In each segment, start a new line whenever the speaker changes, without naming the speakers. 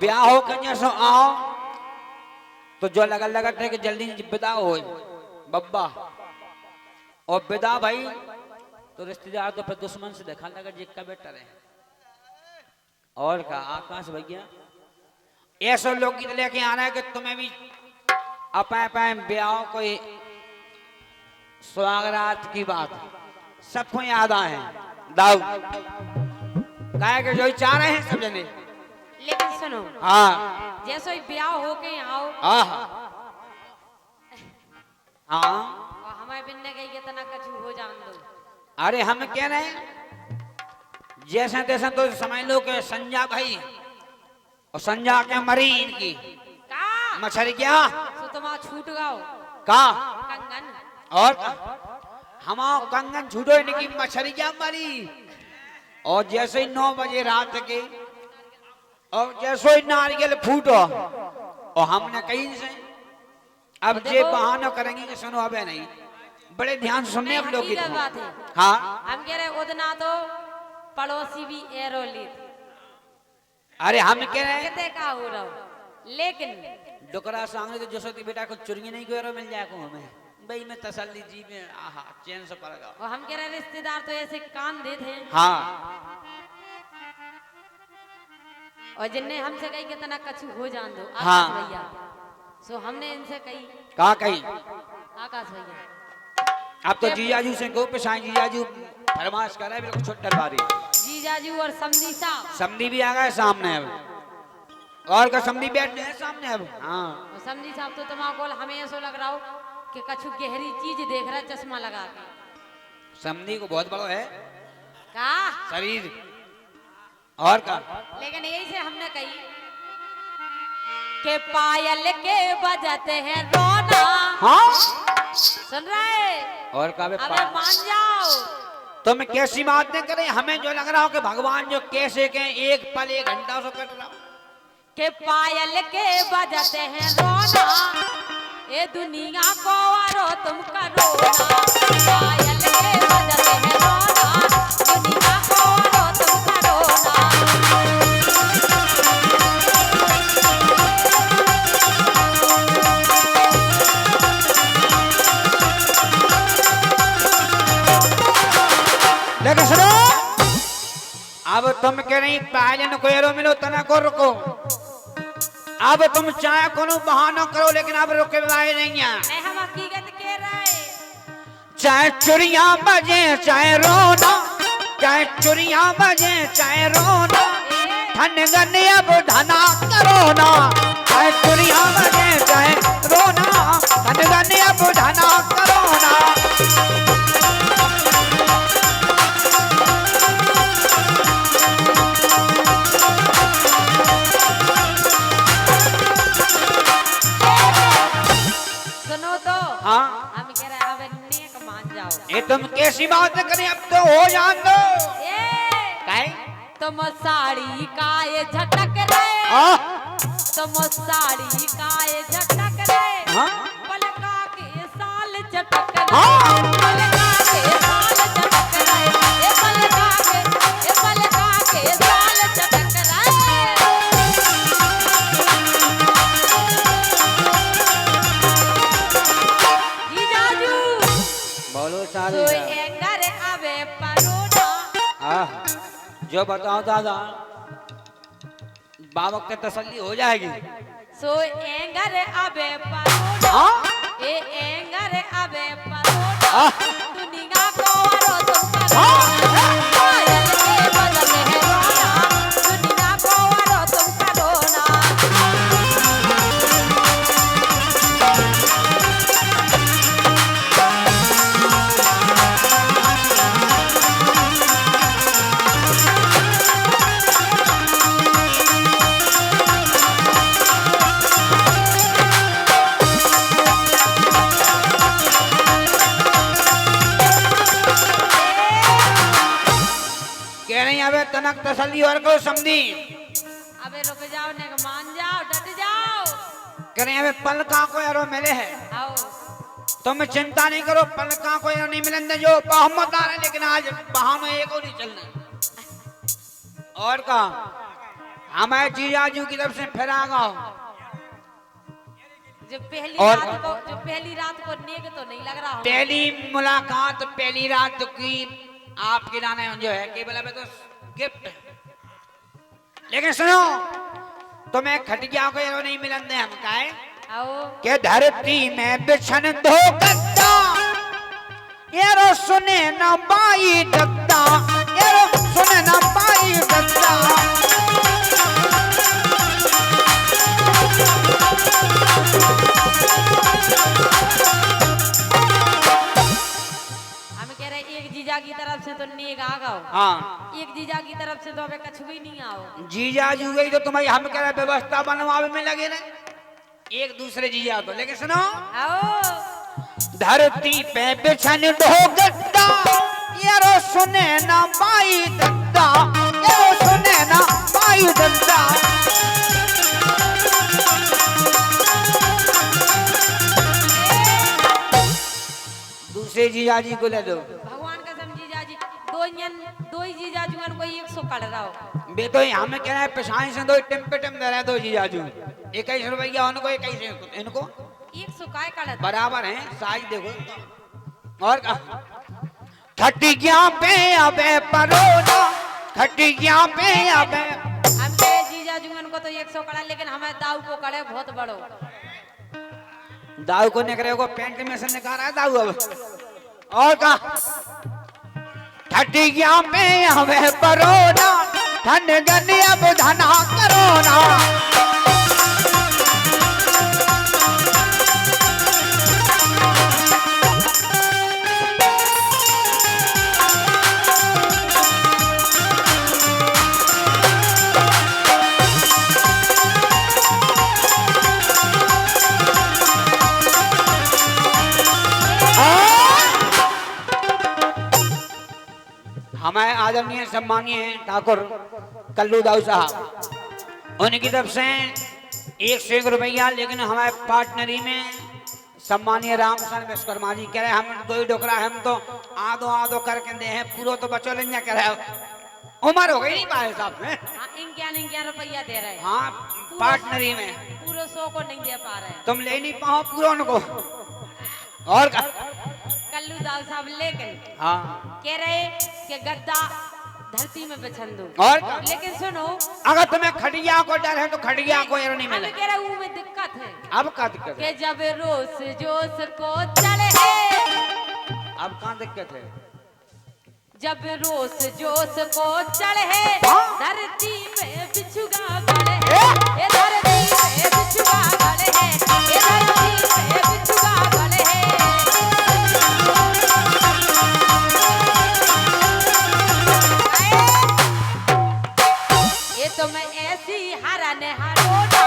ब्याह हो कन्या सो आओ तो जो लगा लगा थे कि जल्दी विदा हो बब्बा और विदा भाई तो रिश्तेदार तो फिर दुश्मन से देखा लगा जिक्का बेटर है और का आकाश भैया ऐसे लोग गीत लेके आना है कि तुम्हें भी अपने ब्याह कोई स्वागरात की बात सबको याद आए दाऊ कहे कि जो चाह रहे हैं सब जने
लेकिन सुनो
हाँ
जैसे ही ब्याह हो के आओ
हाँ हाँ
और हमारे बिन्ने गई कितना कछु हो जान दो।
अरे हम कह रहे हैं जैसे तैसे तो समझ लो कि संजा भाई और संजा के मरी इनकी
का
मछली क्या
सो तुम छूट गाओ
का
कंगन
और हमारा कंगन छूटो इनकी मछली क्या मरी और जैसे ही 9 बजे रात के और जैसे ही नारियल फूटो और हमने कहीं से अब जे बहाना करेंगे कि सुनो अबे नहीं बड़े ध्यान से सुनने हम लोग की
बात है।
हाँ
हम कह रहे उतना तो पड़ोसी भी एरो ली
अरे हम कह रहे हैं
कहते का हो रहा हो लेकिन
डुकरा सांगने तो जसोती बेटा को चुरिया नहीं को मिल जाए को हमें भाई मैं तसल्ली जी में आहा चैन से पड़ेगा
और हम कह रहे रिश्तेदार तो ऐसे कान देते हैं
हाँ
और जिनने हमसे कही कितना कछु हो जान दो आकाश
हाँ।
भैया सो हमने इनसे कही
कहा कही
आकाश भैया
अब तो जीजाजू से को पिछाई जीजाजू फरमाइश कर रहे हैं बिल्कुल छोटा बारी
जीजाजू और समधी साहब
समधी भी आ गए सामने अब और का समधी बैठने हैं सामने अब हाँ
और समधी साहब तो तुम्हारा हमें ऐसा लग रहा हो कि कछु गहरी चीज देख रहा है चश्मा लगा के
समधी को बहुत बड़ा है
का
शरीर और का
लेकिन यही से हमने कही के पायल के बजते हैं रोना
हाँ
सुन रहे
और का बे
अबे मान जाओ
तुम कैसी बातें करें हमें जो लग रहा हो कि भगवान जो कैसे के एक पल 1 घंटा से कट रहा
के पायल के बजते हैं रोना ये दुनिया को वारो तुम करो ना पायल के बजते हैं रोना दुनिया को वारो तुम करो ना
लेकिन सुनो अब तुम कह रही पहले न कोई रो मिलो तना को रुको अब तुम चाहे कोनो बहाना करो लेकिन अब रुके वाले नहीं है
नहीं हम हकीकत कह रहे
चाहे चुरिया बजे चाहे रोना चाहे चुरिया बजे चाहे रोना ठन गने अब धना करो ना चाहे चुरिया बजे चाहे रोना ठन गने अब धना करो ना
सुनो तो
हाँ
हम कह रहे हैं अब नेक मान जाओ
ये तुम कैसी बात करें अब तो हो जान दो
ए
काहे
तुम साड़ी काए झटक रहे
हाँ
तुम साड़ी काए झटक रहे
हाँ
पलका के साल चटक रहे
हाँ।
पलका के साल चटक रहे ये पलका के साल चटक रहे जीजाजू
बोलो
तो
सारे
एंगर आवे परोना
जो बताओ दादा बाबा के तसल्ली हो जाएगी
सो एंगर आवे परोना
हाँ?
ए एंगर आवे परोना दुनिया को वारो तुम करो
हाँ?
पायल के बजते हैं रोना दुनिया को वारो तुम करो ना
कह रही अबे तनक तसल्ली और को समझी
अबे रुक जाओ ने मान जाओ डट जाओ
कह रही अबे पलका को यारो मिले है
आओ
तुम चिंता नहीं करो पलका को यारो नहीं मिलने जो मोहम्मद आ रहे लेकिन आज बहानो एक और नहीं चलना और का हमारे जीजाजू की तरफ से फिर आ गओ।
जो
और-
पहली रात को नेक तो नहीं लग रहा हो।
पहली मुलाकात पहली रात की आपके लाने जो है केवल अबे तो गिफ्ट। लेकिन सुनो तुम्हें खटिया को ये नहीं मिलन दे हम काहे
आओ
के धरती में बिछन दो गद्दा यारो सुने ना बाई दद्दा यारो सुने ना बाई दद्दा।
हम कह रहे एक जीजा की तरफ से तो नेक आ गओ।
हाँ
एक जीजा की तरफ से तो अबे कछु भी नहीं आओ।
जीजा जू गई तो तुम्हारी हम कह रहे व्यवस्था बनवावे में लगे रहे एक दूसरे जीजा को। लेकिन सुनो
आओ
धरती पे बिछन दो गद्दा यारो सुने ना बाई दद्दा यारो सुने ना बाई दद्दा। दूसरे जीजा जी को ले दो।
भगवान कसम जीजा जी दो ही जीजा जुगन को 100 कड़ रहा हो।
बे तो हमें कह रहे हैं पेशानी से दो टिम पे टिम दे रहे दो जीजा जू 21 रुपया उनको 21 इनको
100 काय कड़
बराबर है साइज देखो। और खटिया पे अबे परोना खटिया पे अबे
हम कहे जीजा जुगन को तो 100 कड़ा लेकिन हमें दाऊ को कड़े बहुत बड़ो।
दाऊ को निकले को पेंट में से निकाल रहा है दाऊ अब। और का खटिया पे अबे परोना ठंड गनिया बुझाना करोना। हमारे आदरणीय सम्मानीय ठाकुर कल्लू दाऊ साहब उनकी तरफ से 101 रुपया। लेकिन हमारे पार्टनरी में सम्मानीय रामचंद्र विश्वकर्मा जी कह रहे हम दो ही डोकरा हम तो आधो आधो करके दे हैं पूरा तो बचो लेंगे कह रहे उम्र हो गई नहीं पाए साहब में।
हाँ 51 रुपया दे रहे हैं।
हाँ पार्टनरी में
पूरे 100 को नहीं दे पा रहे।
तुम ले नहीं पाओ पूरा उनको। और का
कल्लू दाऊ साहब लेकिन
हाँ
कह रहे कि गद्दा धरती में बिछन दो।
और का
लेकिन सुनो
अगर तुम्हें खटिया को डर है तो खटिया को एरो नहीं
हम
मिले।
कह रहे वो में दिक्कत है
अब क्या दिक्कत है
कि जब रोस जोश को चढ़े है
अब कहाँ दिक्कत है।
जब रोस जोश को चढ़े
हाँ?
धरती में बिछुगा गड़े ये धरती में बिछुगा गड़े है ये धरती में बिछुगा गड़े है। ये तुम ऐसी हरन हरोना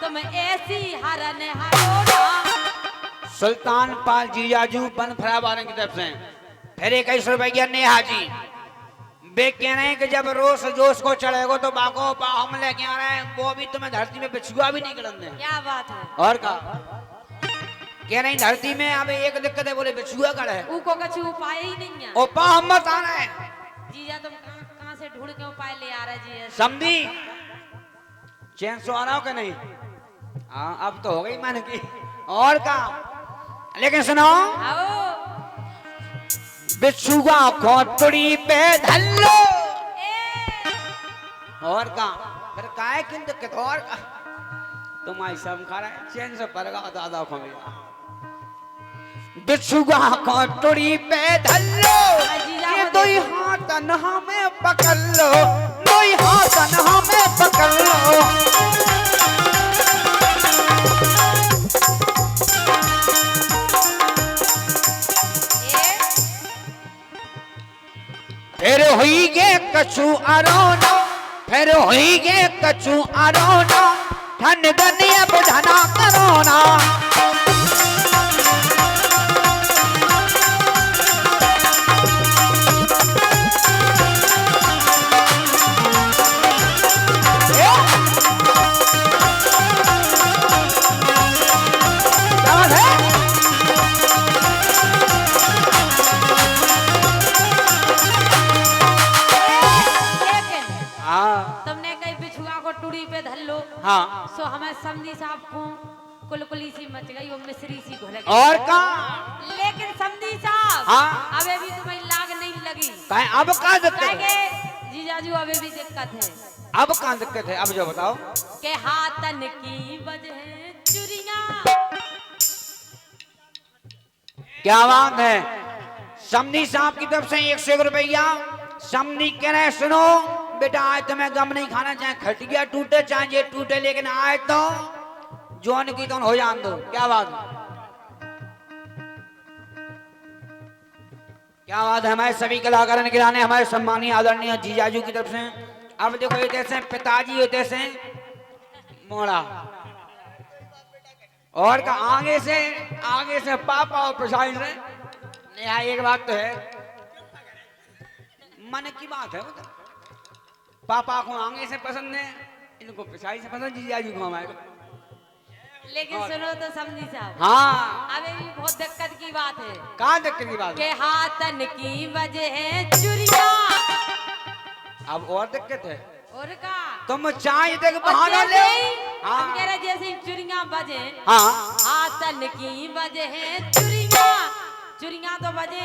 तुम ऐसी हरन हरोना।
सुल्तान पाल जीजाजू बन फराबारन की तरफ से फिर 21 रुपया नेहा जी बे कह रहे हैं कि जब रोस जोश को चढ़ेगो तो बाको हम लेके आ रहे हैं वो भी तुम्हें धरती में बिछुआ भी नहीं गलन दे।
क्या बात है।
और का कह रहे हैं धरती में अब एक दिक्कत है बोले बिछुआ कड़ है
उको कछु उपाय ही नहीं है।
ओ पा हम मत आ रहे हैं
जीजा तुम कहाँ से ढूंढ के उपाय ले आ रहे जी।
समझी चैन सो आ रहा हो कि नहीं। हाँ अब तो हो गई मन की। और का लेकिन सुनो
आओ
बिछुआ खोतड़ी पे धल्लो। और का फिर काहे किन दिक्कत और का तुम ऐसा खा रहे चैन से परगा दादा को मिला बिछुआ खोतड़ी पे धल्लो ये दो ही हाथ तन्हा में पकड़ लो दो ही हाथ तन्हा में पकड़ लो। फिर हुई गे कछु अरोना फिर हुई गे कछु अरोना ठंड गनिया बुझाना करोना।
तुमने कहीं बिछुआ को सो हमें समझी साहब को कुलकुली सी मच गई वो मिश्री सी घुल गई।
और का
लेकिन समझी साहब
हाँ।
अबे भी तुम्हें लाग नहीं लगी।
कहे अब का दिक्कत
काहे
है?
के जीजाजू अबे भी दिक्कत है।
अब कहाँ दिक्कत है? अब जो बताओ।
के हाथन की वजह चुरियां।
क्या बात है? समनी साहब की तरफ से 101 रुपया। समनी कह रहे सुनो बेटा, आज तुम्हें गम नहीं खाना, चाहे खटिया टूटे चाहे ये टूटे, लेकिन आए तो जोन की तो हो जान दो। क्या बात है? क्या बात है? हमारे सभी कलाकारों के लाने हमारे सम्मानीय आदरणीय जीजाजू की तरफ से। अब देखो ये जैसे पिताजी होते से मोड़ा, और का आगे से पापा और प्रसाद से। यहाँ एक बात तो है, मन की बात है वो तो। पापा को आगे से पसंद है, इनको पिछाड़ी से पसंद, जीजाजी को हमारे।
लेकिन सुनो तो समझी साहब,
हाँ
अबे भी बहुत दिक्कत की बात है।
कहाँ दिक्कत की बात
के
है?
हाथन की वजह चुरियां।
अब और दिक्कत है?
और का
तुम चाय देख
और
बहाना ले।
जैसे ही
हाँ।
हम कह रहे जैसे ही चुरियां बजे,
हाँ
हाथन की वजह चुरियां। चुरियां तो बजे,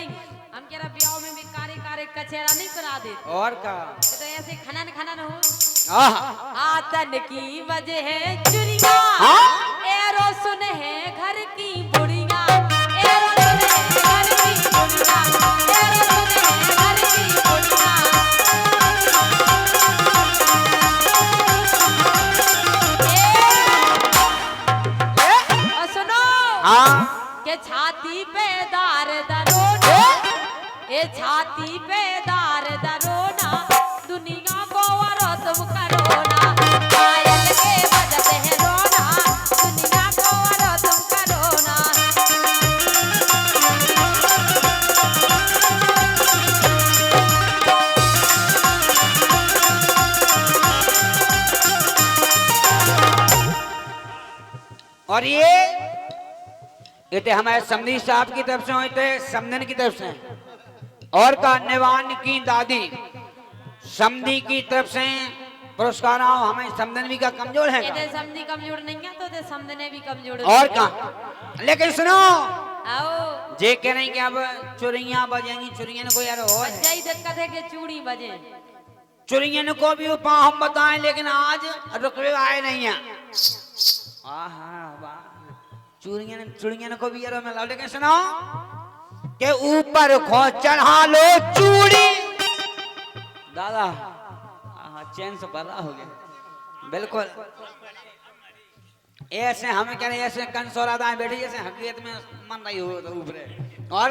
हम कह रहे ब्याह में भी कारे कारे कचेरा नहीं करा देते,
और का
तो ऐसे खनन खनन हो।
हाँ।
हाथन की वजह चुरियां।
हाँ?
एरो सुने है घर की बुढ़िया। एरो सुने है घर की बुढ़िया। एरो सुने है घर की बुढ़िया। और सुनो
हाँ
के छाती पे दार दरोना। ए छाती पे दार दरोना, दुनिया को वरो तुम करोना। पायल के बजते हैं रोना, दुनिया को वरो तुम करोना।
और ये थे हमारे समधी साहब की तरफ से, हुए थे समधन की तरफ से, और का निवान की दादी समधी की तरफ से पुरस्कार। हमें समधन भी का कमजोर है
ये समझी कमजोर नहीं है तो समझने भी कमजोर
और का। लेकिन सुनो,
आओ
जे कह रहे कि अब चुरियां बजेंगी, चुरियां को यार हो
यही दिक्कत है कि चूड़ी बजे।
चुरियां को भी उपाय हम बताएं, लेकिन आज रुकवे आए नहीं है। चुड़ियां को भी यार मिला, लेकिन सुनो के ऊपर खो चढ़ा लो चूड़ी। दादा चैन से बड़ा हो गया बिल्कुल। ऐसे हमें कह रहे ऐसे कंसोरा दाएं बैठी जैसे हकीकत में मन रही हो तो ऊपर। और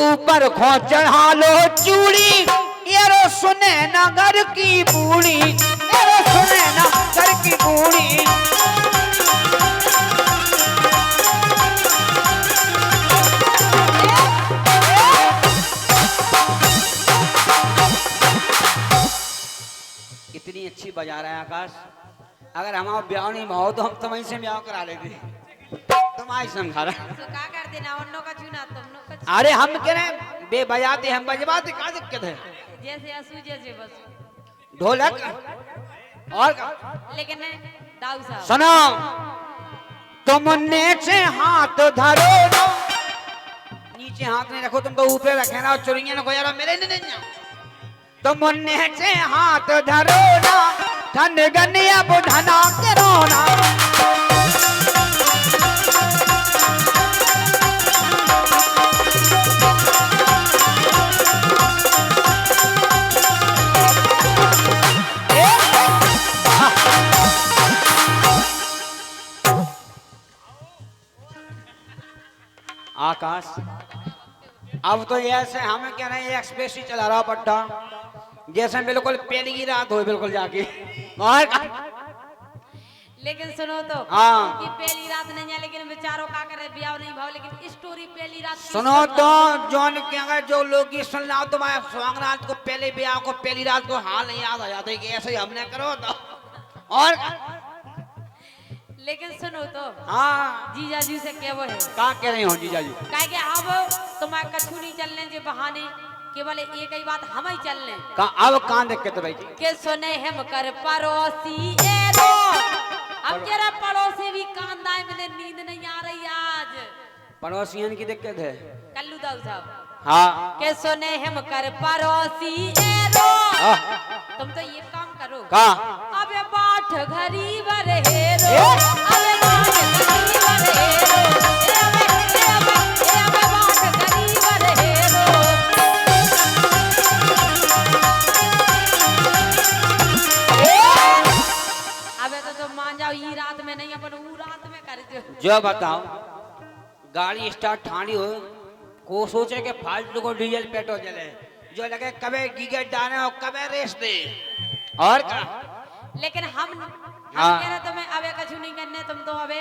ऊपर खो चढ़ा लो चूड़ी, ये सुने नगर की बूढ़ी, ये सुने नगर की बूढ़ी। इतनी अच्छी बजा रहा है आकाश, अगर हमारा ब्याह नहीं हो तो हम तुम्हें से ब्याह करा लेते। तुम आई समझा रहा।
तो का कर देना उन्नो का चुना तुमनो का।
अरे हम कह रहे बे बजाते हम बजवाते, क्या दिक्कत है?
जैसे असू जैसे बस
ढोलक और
लेकिन दाऊ साहब
सुनो, तुम नीचे हाथ धरो ना। नीचे हाथ नहीं रखो, तुम तो ऊपर रखे ना। चुरियां को यार मेरे नहीं, तुम नीचे हाथ धरो ना, ठंड गनिया बुझना करो ना। आकाश अब तो ऐसे हमें कह रहे हैं एक्सप्रेस ही चला रहा पट्टा, जैसे बिल्कुल पहली की रात हो बिल्कुल जाके। और
लेकिन सुनो तो
हाँ।
कि पहली रात नहीं है, लेकिन बेचारों का करे ब्याह नहीं भाव, लेकिन स्टोरी पहली रात की
सुनो
सुन
तो
लो।
जौन के अगर जो लोग ये सुन रहा हो, तुम्हारे स्वांग रात को पहले ब्याह को पहली रात को हाल नहीं याद आ जाता है कि ऐसे ही हमने करो तो। और
लेकिन सुनो तो
हाँ
जीजाजी से क्या वो है
क्या कह रही हो जीजा जी?
कहे कि अब तुम्हारे कछु नहीं चलने के बहाने केवल एक ही बात हम ही चल ले
का अब कान देख के तो भाई जी
के सुने हम कर पड़ोसी एरो अब तेरा पड़ोसी भी कान दाए मुझे नींद नहीं आ रही आज
पड़ोसियन की दिक्कत है
कल्लू दाऊ साहब
हाँ
के सुने हम कर पड़ोसी एरो
हाँ।
तुम तो ये काम करो
का
अबे बाट घरी बर हेरो अबे बाट घरी बर हेरो अबे बाट घरी बर हेरो अबे तो मान जाओ ये रात में नहीं अपन वो रात में कर
जो बताओ गाड़ी स्टार्ट ठानी हो को सोचे के फालतू को डीजल पेट्रोल जले जो लगे कबे गिगेट डाले और कबे रेस दे और का
लेकिन हम
हाँ।
कह रहे तुम्हें अबे कछु नहीं करने तुम तो अबे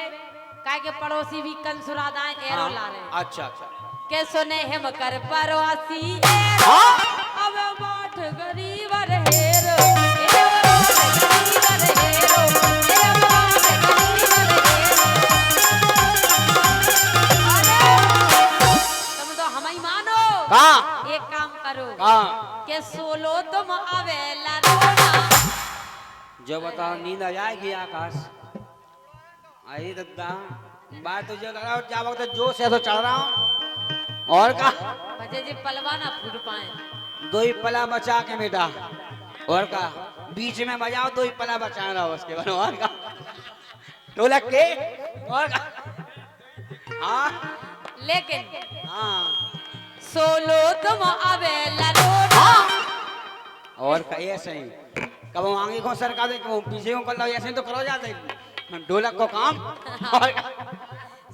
काहे के पड़ोसी भी कल सुरादाएं एरो ला रहे हैं
अच्छा अच्छा
के सुने हम कर पड़ोसी एरो अबे बाट गरीब हेरो तुम तो हम ही मानो
का
एक काम करो
का
के सोलो तुम आवेला रोना
जो बताओ नींद आ जाएगी आकाश आई दत्ता बात तुझे लग रहा है क्या वक्त जोश है तो चढ़ रहा हूँ और का
बजे जी पलवा ना फूट पाए
दो ही पला बचा के बेटा और का बीच में बजाओ दो ही पला बचा रहा उसके बाद और का ढोलक के और का हाँ
लेकिन
हाँ
सोलो तुम आवेला रोना
और का ऐसे ही कब आगे को सरका दे कब पीछे को कर लो ऐसे तो करो जाते ढोलक को काम और का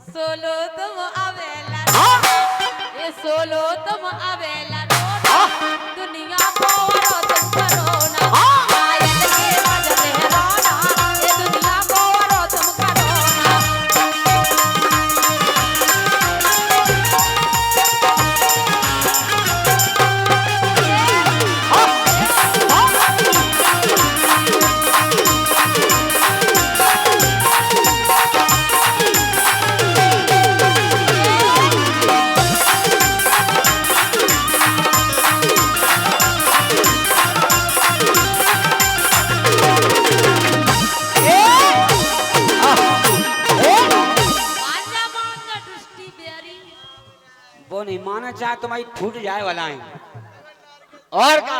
सोलो तुम आवेला
हाँ?
ये सोलो तुम आवेला रोना दुनिया को वरो तुम करो ना पायल के बजते हैं रोना ये दुनिया को वरो तुम करो ना मांजा मांजा दृष्टि बेरी
वो नहीं माना चाहे तुम्हारी फूट जाए वाला है और का